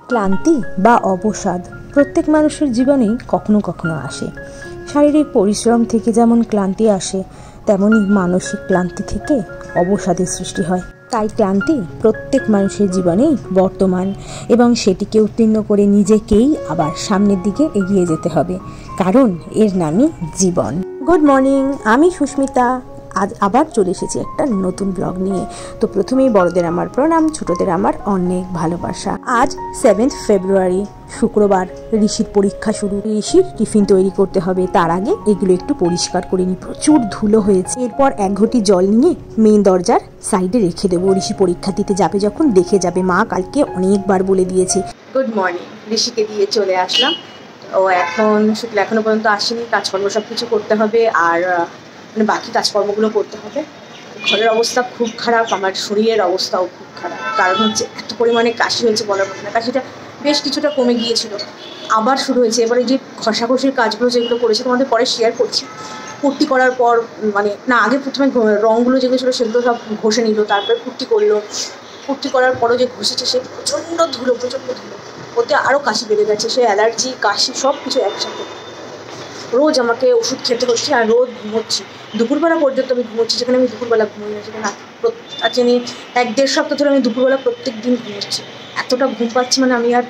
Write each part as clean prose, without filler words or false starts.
ক্লান্তি বা অবসাদ প্রত্যেক মানুষের জীবনেই কখনো কখনো আসে। শারীরিক পরিশ্রম থেকে যেমন ক্লান্তি আসে, তেমনি মানসিক ক্লান্তি থেকে অবসাদের সৃষ্টি হয়। তাই ক্লান্তি প্রত্যেক মানুষের জীবনেই বর্তমান এবং সেটিকে উত্তীর্ণ করে নিজেকেই আবার সামনের দিকে এগিয়ে যেতে হবে, কারণ এর নামই জীবন। গুড মর্নিং, আমি সুস্মিতা। আজ আবার চলে এসেছি একটা নতুন ব্লগ নিয়ে। তো প্রথমেই বড়দের আমার প্রণাম, ছোটদের আমার অনেক ভালোবাসা। আজ 7 ফেব্রুয়ারি, শুক্রবার। ঋষির পরীক্ষা শুরু। ঋষির টিফিন তৈরি করতে হবে, তার আগে এগুলো একটু পরিষ্কার করে নিই। প্রচুর ধুলো হয়েছে। এরপর 1 ঘটি জল নিয়ে মেন দরজার সাইডে রেখে দেবো। ঋষি পরীক্ষা দিতে যাবে যখন দেখে যাবে। মা কালকে অনেকবার বলে দিয়েছে। Good morning. ঋষিকে দিয়ে চলে আসলাম। ও এখনো পর্যন্ত আসেনি। কাজকর্ম সব কিছু করতে হবে, আর মানে বাকি কাজকর্মগুলো করতে হবে। ঘরের অবস্থা খুব খারাপ, আমার শরীরের অবস্থাও খুব খারাপ। কারণ হচ্ছে এত পরিমাণে কাশি হয়েছে বলার মতো না। কাশিটা বেশ কিছুটা কমে গিয়েছিল, আবার শুরু হয়েছে। এবারে যে ঘষাঘষির কাজগুলো যেগুলো করেছে তোমাদের পরে শেয়ার করছি। পুট্টি করার পর আগে প্রথমে রঙগুলো যেগুলো ছিল সেগুলো সব ঘষে নিল, তারপরে পুট্টি করলো। পুট্টি করার পরও যে ঘষেছে সে প্রচণ্ড ধুলো। ওতে আরও কাশি বেড়ে গেছে। সে অ্যালার্জি, কাশি সব কিছু একসাথে। রোজ আমাকে ওষুধ খেতে হচ্ছে, আর রোজ ঘুমোচ্ছি। দুপুরবেলা পর্যন্ত আমি ঘুমোচ্ছি, যেখানে আমি দুপুরবেলা ঘুমোই না। সেখানে আজ আমি 1-1.5 সপ্তাহ ধরে আমি দুপুরবেলা প্রত্যেক দিন ঘুমোচ্ছি। এতটা ঘুম পাচ্ছি, আমি আর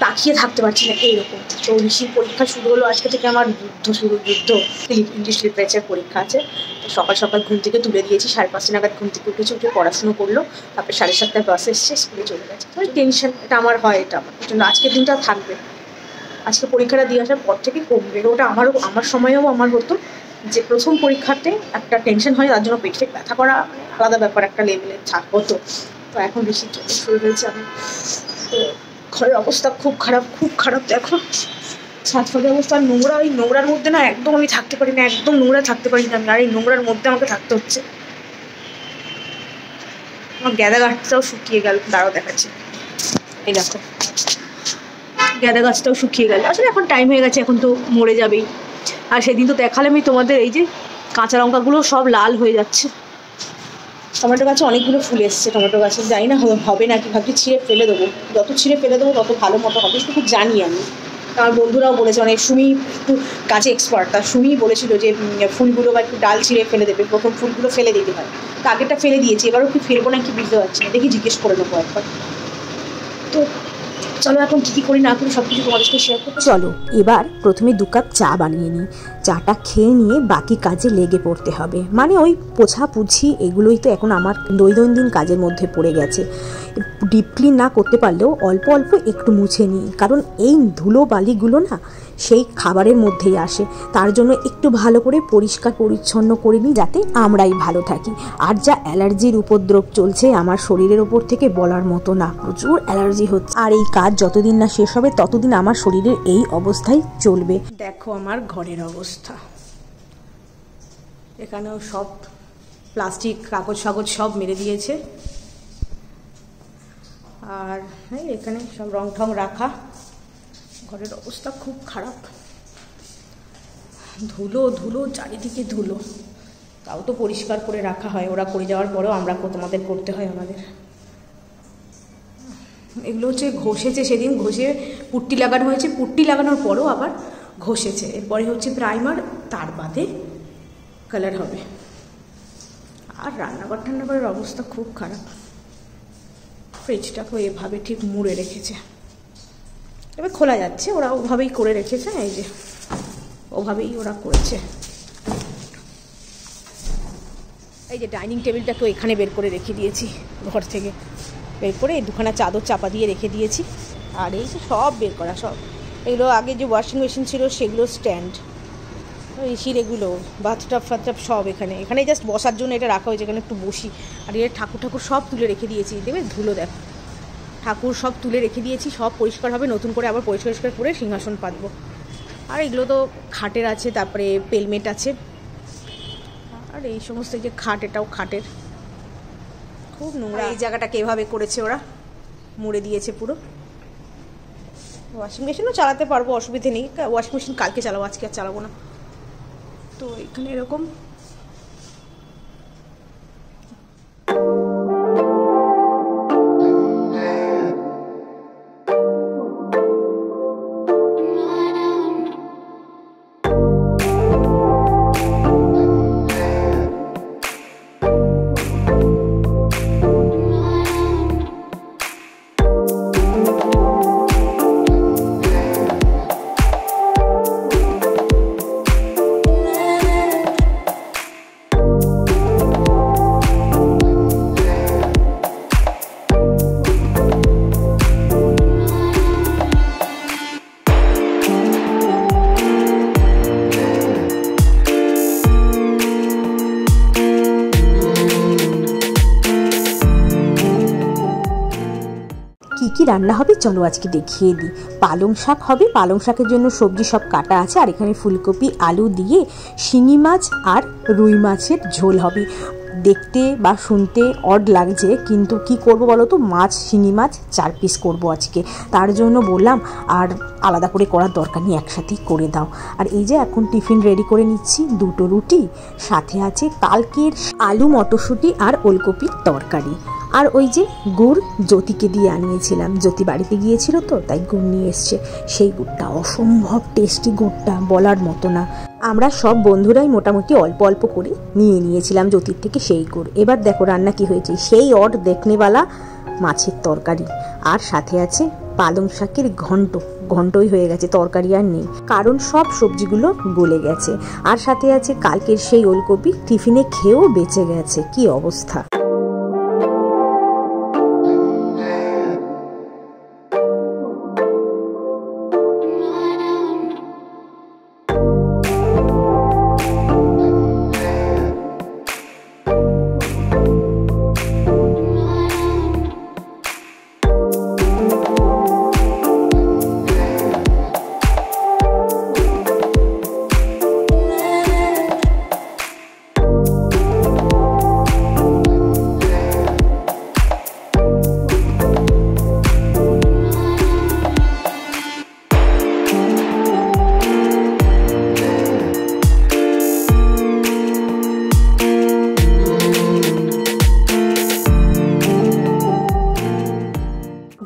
তাকিয়ে থাকতে পারছি না, এইরকম। তো ঋষির পরীক্ষা শুরু হলো আজকে থেকে। আমার যুদ্ধ ইংলিশ লিটারেচার পরীক্ষা আছে। তো সকাল সকাল ঘুম থেকে তুলে দিয়েছি। 5:30 নাগাদ ঘুম থেকে উঠে পড়াশুনো করলো। তারপরে 7:30 বাস এসছে, স্কুলে চলে গেছে। তো টেনশন এটা আমার হয়, এটা আমার জন্য আজকের দিনটা থাকবে। আজকে পরীক্ষাটা দিয়ে আসার পর থেকে কমবে। ওটা আমার সময়েও আমার হতো যে প্রথম পরীক্ষাতে একটা টেনশন হয়, তার জন্য পেটে ব্যথা করা আলাদা ব্যাপার, একটা লেভেলে হতো। তো এখন বেশি শুরু হয়েছে। আমি তো ঘরের অবস্থা খুব খারাপ। দেখো ছাদ ফাঁদের অবস্থা, নোংরা। ওই নোংরার মধ্যে না একদম আমি থাকতে পারি না, একদম নোংরা থাকতে পারি না আমি। আর এই নোংরার মধ্যে আমাকে থাকতে হচ্ছে। আমার গ্যাদা গাছটাও শুকিয়ে গেল, দাঁড়াও দেখাচ্ছি। এই দেখো, গ্যাদা গাছটাও শুকিয়ে গেল। আসলে এখন টাইম হয়ে গেছে, এখন তো মরে যাবেই। আর সেদিন তো দেখালাম আমি তোমাদের, এই যে কাঁচা লঙ্কাগুলো সব লাল হয়ে যাচ্ছে। টমেটো গাছে অনেকগুলো ফুল এসছে। টমেটো গাছে জানি না হবে নাকি, ভাবছি ছিঁড়ে ফেলে দেবো। যত ছিঁড়ে ফেলে দেবো তত ভালো মতো হবে, একটু জানি আমি। আমার বন্ধুরাও বলেছে, সুমি একটু গাছে এক্সপার্ট, তার সুমিই বলেছিল যে ফুলগুলো বা একটু ডাল ছিঁড়ে ফেলে দেবে। প্রথম ফুলগুলো ফেলে দিতে হয়, তো আগেরটা ফেলে দিয়েছি, এবারও কি ফেলবো না কি বুঝতে পারছি না। দেখি জিজ্ঞেস করে নেবো একবার। তো চলো এখন কী করি না করি সব কিছু তোমাদের সাথে শেয়ার করবো। চলো এবার প্রথমে 2 কাপ চা বানিয়ে নিই। চাটা খেয়ে নিয়ে বাকি কাজে লেগে পড়তে হবে। ওই পোছাপুছি এগুলোই তো এখন আমার দৈনন্দিন কাজের মধ্যে পড়ে গেছে। ডিপ ক্লিন না করতে পারলেও অল্প অল্প একটু মুছে নিই, কারণ এই ধুলো বালিগুলো না সেই খাবারের মধ্যেই আসে। তার জন্য একটু ভালো করে পরিষ্কার পরিচ্ছন্ন করে নিই, যাতে আমরাই ভালো থাকি। আর যা অ্যালার্জির উপদ্রব চলছে আমার শরীরের ওপর থেকে বলার মতো না, প্রচুর অ্যালার্জি হচ্ছে। আর এই কাজ যতদিন না শেষ হবে ততদিন আমার শরীরের এই অবস্থাই চলবে। দেখো আমার ঘরের অবস্থা, এখানেও সব প্লাস্টিক কাগজ সব মেরে দিয়েছে। আর এখানে সব রং ঠং রাখা। ঘরের অবস্থা খুব খারাপ, ধুলো চারিদিকে ধুলো। তাও তো পরিষ্কার করে রাখা হয়, ওরা করে যাওয়ার পরেও তোমাদের করতে হয় আমাদের। এগুলো হচ্ছে ঘষেছে, সেদিন ঘষে পুট্টি লাগানো হয়েছে। পুট্টি লাগানোর পরও আবার ঘষেছে। এরপরে হচ্ছে প্রাইমার, তার বাদে কালার হবে। আর রান্নাঘরের অবস্থা খুব খারাপ। ফ্রিজটাকে এভাবে ঠিক মুড়ে রেখেছে, এবার খোলা যাচ্ছে। ওরা ওভাবেই করে রেখেছে, এই যে ওভাবেই ওরা করেছে। এই যে ডাইনিং টেবিলটাকেও এখানে বের করে রেখে দিয়েছি, ঘর থেকে বের করে 2খানা চাদর চাপা দিয়ে রেখে দিয়েছি। আর এই যে সব বের করা, সব এগুলো আগে যে ওয়াশিং মেশিন ছিল সেগুলো স্ট্যান্ড, ঋষির এগুলো বাথটাব সব এখানে জাস্ট বসার জন্য এটা রাখা হয়েছে, এখানে একটু বসি। আর এর ঠাকুর সব তুলে রেখে দিয়েছি। দেবে ধুলো, দেখ ঠাকুর সব তুলে রেখে দিয়েছি, সব পরিষ্কার হবে। নতুন করে আবার পরিষ্কার করে সিংহাসন পাতবো। আর এগুলো তো খাটের আছে, তারপরে পেলমেট আছে। আর এই সমস্ত যে খাট, এটাও খাটের। খুব নোংরা। এই জায়গাটাকে এভাবে করেছে ওরা, মুড়ে দিয়েছে পুরো। ওয়াশিং মেশিনও চালাতে পারবো, অসুবিধে নেই। ওয়াশিং মেশিন কালকে চালাবো, আজকে আর চালাবো না। তো এখানে এরকম কি রান্না হবে চলো আজকে দেখিয়ে দিই। পালং শাক হবে, পালং শাকের জন্য সবজি সব কাটা আছে, আর এখানে ফুলকপি আলু দিয়ে শিঙি মাছ আর রুই মাছের ঝোল হবে। দেখতে বা শুনতে অড লাগছে, কিন্তু কি করব বলো তো, মাছ শিঙি মাছ 4 পিস করব আজকে, তার জন্য বললাম আর আলাদা করে করার দরকার নেই, একসাথেই করে দাও। আর এই যে এখন টিফিন রেডি করে নিচ্ছি, 2টো রুটি, সাথে আছে কালকের আলু মটরশুঁটি আর ওলকপির তরকারি। আর ওই যে গুড় জ্যোতিকে দিয়ে আনিয়েছিলাম, জ্যোতি বাড়িতে গিয়েছিল তো তাই গুড় নিয়ে এসছে, সেই গুড়টা অসম্ভব টেস্টি, গুড়টা বলার মতো না। আমরা সব বন্ধুরাই মোটামুটি অল্প অল্প করে নিয়েছিলাম জ্যোতির থেকে সেই গুড়। এবার দেখো রান্না কি হয়েছে, সেই অড দেখনেওয়ালা মাছের তরকারি, আর সাথে আছে পালং শাকের ঘন্টই হয়ে গেছে, তরকারি আর নেই, কারণ সব সবজিগুলো গলে গেছে। আর সাথে আছে কালকের সেই ওলকপি, টিফিনে খেয়েও বেঁচে গেছে, কি অবস্থা।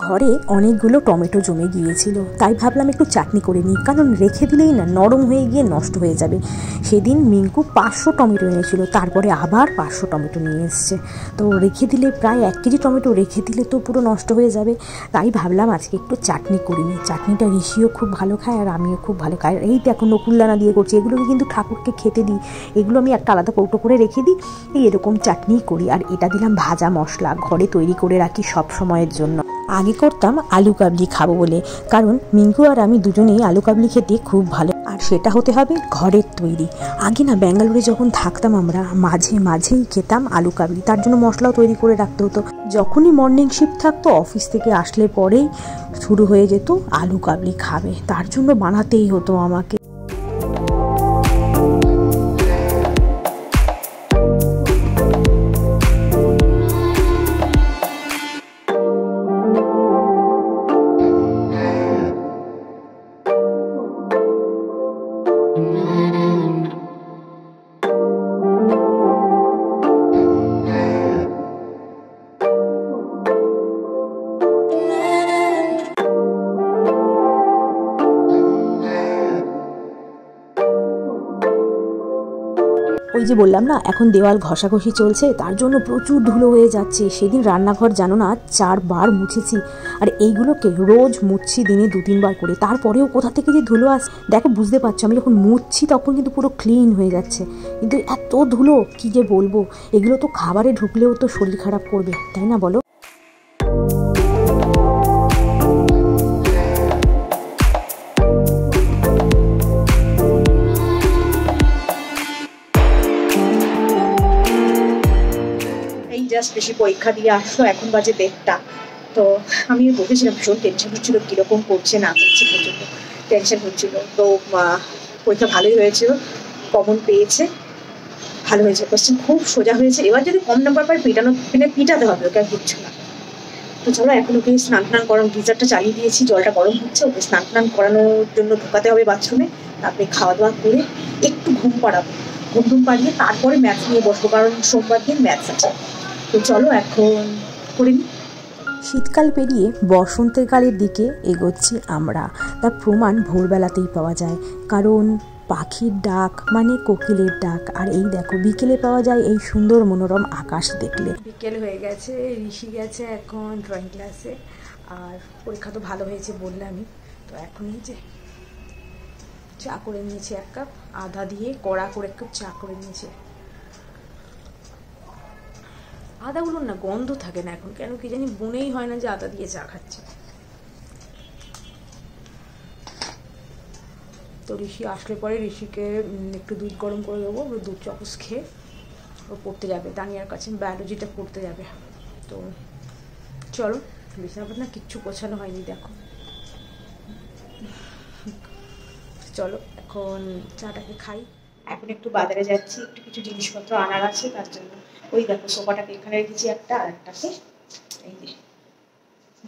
ঘরে অনেকগুলো টমেটো জমে গিয়েছিল, তাই ভাবলাম একটু চাটনি করে নিই, কারণ রেখে দিলেই না নরম হয়ে গিয়ে নষ্ট হয়ে যাবে। সেদিন মিঙ্কু 500 টমেটো এনেছিল, তারপরে আবার 500 টমেটো নিয়ে এসছে, তো রেখে দিলে প্রায় 1 কেজি টমেটো রেখে দিলে তো পুরো নষ্ট হয়ে যাবে। তাই ভাবলাম আজকে একটু চাটনি করে নিই। চাটনিটা ঋষিও খুব ভালো খায় আর আমিও খুব ভালো খাই। এই তো এখন নকুলদানা দিয়ে করছি, এগুলোকে কিন্তু ঠাকুরকে খেতে দিই, এগুলো আমি একটা আলাদা কৌটো করে রেখে দিই, এরকম চাটনিই করি। আর এটা দিলাম ভাজা মশলা, ঘরে তৈরি করে রাখি সব সময়ের জন্য। আগে করতাম আলু কাবলি খাবো বলে, কারণ মিঙ্কু আর আমি দুজনেই আলু কাবলি খেতে খুব ভালো, আর সেটা হতে হবে ঘরের তৈরি। আগে না ব্যাঙ্গালোরে যখন থাকতাম আমরা মাঝেই খেতাম আলু কাবলি, তার জন্য মশলাও তৈরি করে রাখতে হতো। যখনই মর্নিং শিফট থাকতো অফিস থেকে আসলে পরেই শুরু হয়ে যেত আলু কাবলি খাবে, তার জন্য বানাতেই হতো আমাকে। ওই যে বললাম না এখন দেওয়াল ঘষাঘষি চলছে, তার জন্য প্রচুর ধুলো হয়ে যাচ্ছে। সেদিন রান্নাঘর জানো না 4 বার মুছেছি, আর এইগুলোকে রোজ মুছছি দিনে 2-3 বার করে, তারপরেও কোথা থেকে যে ধুলো আসে দেখো, বুঝতে পারছো আমি যখন মুছছি তখন কিন্তু পুরো ক্লিন হয়ে যাচ্ছে, কিন্তু এত ধুলো কি যে বলবো। এগুলো তো খাবারে ঢুকলেও তো শরীর খারাপ করবে, তাই না বলো। জাস্ট বেশি পরীক্ষা দিয়ে আসলো, এখন বাজে 1:30, তো আমি বসেছিলাম, ভীষণ টেনশন হচ্ছিলো, কীরকম করছে না করছে, প্রচণ্ড টেনশন হচ্ছিলো। তো পরীক্ষা ভালোই হয়েছিল, কমন পেয়েছে, ভালো হয়েছে, কোশ্চেন খুব সোজা হয়েছে। এবার যদি কম নাম্বার পাই পিটাতে হবে, ওকে আর কিচ্ছু না। তো চলো এখন ওকে স্নান করানো, গিজারটা চালিয়ে দিয়েছি, জলটা গরম হচ্ছে, ওকে স্নান করানোর জন্য ঢোকাতে হবে বাথরুমে, তারপরে খাওয়া দাওয়া করে একটু ঘুম পাড়াবো, ঘুম পাড়িয়ে তারপরে ম্যাথস নিয়ে বসবো, কারণ সোমবার দিন ম্যাথস আছে। তো চলো এখন করে নিই। শীতকাল পেরিয়ে বসন্তের কালের দিকে এগোচ্ছি আমরা, তার প্রমাণ ভোরবেলাতেই পাওয়া যায়, কারণ পাখির ডাক মানে কোকিলের ডাক। আর এই দেখো বিকেলে পাওয়া যায় এই সুন্দর মনোরম আকাশ দেখলে। বিকেল হয়ে গেছে, ঋষি গেছে এখন ড্রয়িং ক্লাসে, আর পরীক্ষা তো ভালো হয়েছে বললামই। তো এখন এই যে চা করে নিয়েছি 1 কাপ, আদা দিয়ে কড়া করে 1 কাপ চা করে নিয়েছি। আদাগুলোর না গন্ধ থাকে না এখন, কেন কি জানি, মনেই হয় না যে আদা দিয়ে চা খাচ্ছে। তো ঋষি আসলে পরে ঋষিকে একটু দুধ গরম করে দেবো, দুধ চামচ খেয়ে ও পড়তে যাবে, দানিয়ার কাছে বায়োলজিটা পড়তে যাবে। তো চলো বিছানা কিচ্ছু গোছানো হয়নি, দেখো। চলো এখন চাটাকে খাই। এখন একটু বাজারে যাচ্ছি, একটু কিছু জিনিসপত্র আনার আছে, তার জন্য। ওই দেখো সোফাটাকে এখানে রেখেছি একটা, আর একটাকে এই যে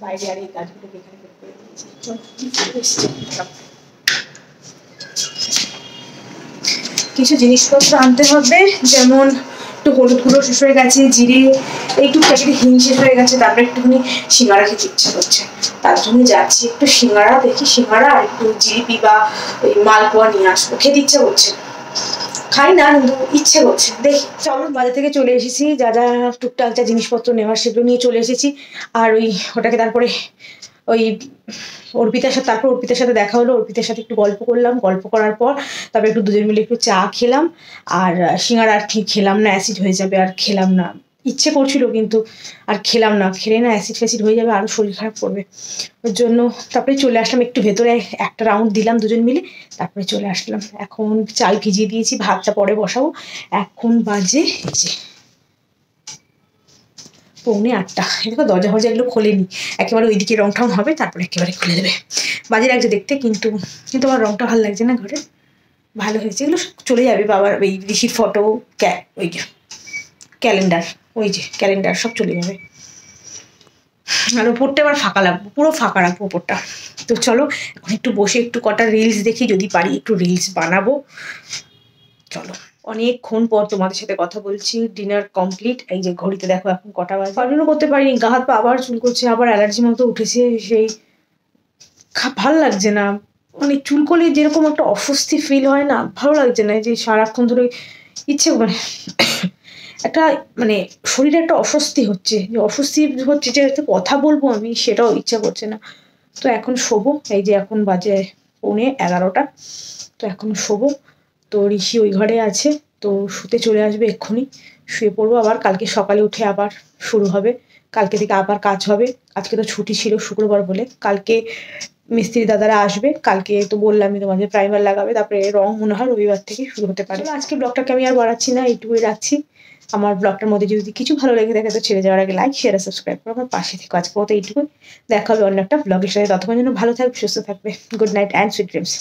বাইরে, আর এই গাছগুলোকে এখানে বের করে দিয়েছি। কিছু জিনিসপত্র আনতে হবে, যেমন একটু হলুদ গুঁড়ো শেষ হয়ে গেছে, জিরে, একটু প্যাকেটে হিং শেষ হয়ে গেছে, তারপরে একটুখানি সিঙ্গাড়া খেতে ইচ্ছে করছে, তার জন্য যাচ্ছি একটু সিঙ্গাড়া, দেখি সিঙ্গাড়া আর একটু জিলিপি বা ওই মালপোয়া নিয়ে আসবো, খেতে ইচ্ছে করছে। খাই না কিন্তু ইচ্ছে করছে, দেখি। চলো বাজার থেকে চলে এসেছি, যা যা টুকটাক যা জিনিসপত্র নেওয়ার সেগুলো নিয়ে চলে এসেছি। আর ওটাকে তারপরে ওই অর্পিতার সাথে দেখা হলো, অর্পিতার সাথে একটু গল্প করলাম, গল্প করার পর তারপরে একটু দুজন মিলে একটু চা খেলাম। আর সিঙ্গাড়া আর খেলাম না, অ্যাসিড হয়ে যাবে, আর খেলাম না। ইচ্ছে করছিল কিন্তু আর খেলাম না, খেলে না অ্যাসিড ফ্যাসিড হয়ে যাবে, আরও শরীর খারাপ করবে। ওর জন্য তারপরে চলে আসলাম একটু ভেতরে, একটা রাউন্ড দিলাম দুজন মিলে, তারপরে চলে আসলাম। এখন চাল ভিজিয়ে দিয়েছি, ভাতটা পরে বসাবো। এখন বাজে এই যে 7:45। দেখো দরজা ফরজা এগুলো খোলেনি, একেবারে ওইদিকে রং ঠং হবে, তারপরে একেবারে খুলে দেবে। বাজে লাগছে দেখতে, কিন্তু আমার রংটা ভালো লাগছে না ঘরে। ভালো হয়েছে, এগুলো চলে যাবে। বাবার ওই ঋষির ফটো, ওই ক্যালেন্ডার, ওই যে ক্যালেন্ডার সব চলে যাবে। আর ওপরটা এবার ফাঁকা লাগবে, পুরো ফাঁকা রাখবো ওপরটা। তো চলো এখন একটু বসে একটু কটা রিলস দেখি, যদি পারি একটু রিলস বানাবো। চলো, অনেকক্ষণ পর তোমাদের সাথে কথা বলছি। Dinner complete. এই যে ঘড়িতে দেখো এখন কটা বাজে। পালনও করতে পারিনি, গা হাত পা আবার চুল করছে, আবার অ্যালার্জি মতো উঠেছে। সেই ভাল লাগছে না, মানে চুল করলে যেরকম একটা অস্বস্তি ফিল হয় না, ভালো লাগছে না। যে সারাক্ষণ ধরে ইচ্ছে একটা মানে শরীরে একটা অস্বস্তি হচ্ছে, যে অস্বস্তি হচ্ছে, যে কথা বলবো আমি সেটাও ইচ্ছা করছে না। তো এখন শোবো, এই যে এখন বাজে 11:15। তো এখন শোবো। তো ঋষি ওই ঘরে আছে, তো শুতে চলে আসবে এক্ষুনি, শুয়ে পড়বো। আবার কালকে সকালে উঠে আবার শুরু হবে, কালকে থেকে আবার কাজ হবে। আজকে তো ছুটি ছিল শুক্রবার বলে, কালকে মিস্ত্রি দাদারা আসবে। কালকে তো বললামই তোমাদের প্রাইমার লাগাবে, তারপরে রং মনে হয় রবিবার থেকে শুরু হতে পারে। আজকে ব্লগটাকে আমি আর বাড়াচ্ছি না, এইটুকুই রাখছি। আমার ব্লগটার মধ্যে যদি কিছু ভালো লেগে থাকে তো ছেড়ে যাওয়ার আগে লাইক শেয়ার আর সাবস্ক্রাইব করো, আমার পাশে থেকে। আজকে মতো এইটুকুই, দেখা হবে অন্য একটা ব্লগের সাথে। ততক্ষণ যেন ভালো থাকবে, সুস্থ থাকবে। Good night and sweet dreams.